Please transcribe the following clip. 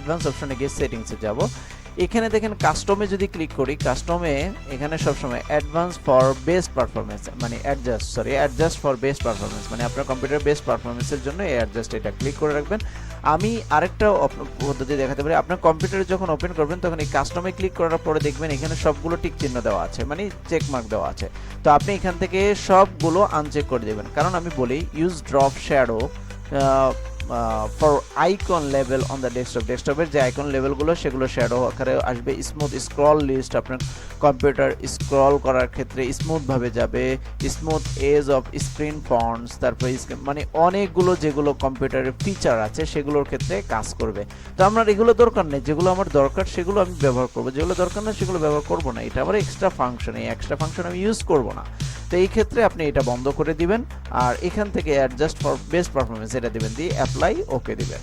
Advance অপশনে গিয়ে সেটিংসে যাব। এখানে দেখেন কাস্টমে যদি ক্লিক করি, কাস্টমে এখানে সবসময় অ্যাডভান্স ফর বেস্ট পারফরমেন্স মানে অ্যাডজাস্ট ফর বেস্ট পারফরমেন্স মানে আপনার কম্পিউটার বেস্ট পারফরমেন্সের জন্য এই অ্যাডজাস্ট এটা ক্লিক করে রাখবেন। আমি আরেকটা পদ্ধতি দেখাতে পারি, আপনার কম্পিউটারে যখন ওপেন করবেন তখন এই কাস্টমে ক্লিক করার পরে দেখবেন এখানে সবগুলো টিক চিহ্ন দেওয়া আছে, মানে চেক মার্ক দেওয়া আছে। তো আপনি এখান থেকে সবগুলো আনচেক করে দেবেন, কারণ আমি বলি use drop shadow for icon লেভেল অন দ্য ডেস্কটপের যে আইকন লেভেলগুলো সেগুলো শ্যাডো আকারে আসবে। স্মুথ স্ক্রল লিস্ট, আপনার কম্পিউটার স্ক্রল করার ক্ষেত্রে স্মুথভাবে যাবে। Smooth edge of screen fonts, তারপরে মানে অনেকগুলো যেগুলো কম্পিউটারের ফিচার আছে সেগুলোর ক্ষেত্রে কাজ করবে। তো আমার এগুলো দরকার নেই, যেগুলো আমার দরকার সেগুলো আমি ব্যবহার করবো, যেগুলো দরকার না সেগুলো ব্যবহার করবো না। এটা আমার এক্সট্রা ফাংশন, এই এক্সট্রা ফাংশন আমি ইউজ করবো না। তো এই ক্ষেত্রে আপনি এটা বন্ধ করে দিবেন আর এখান থেকে অ্যাডজাস্ট ফর বেস্ট পারফরমেন্স এটা দিবেন, দিয়ে অ্যাপ্লাই ওকে দিবেন।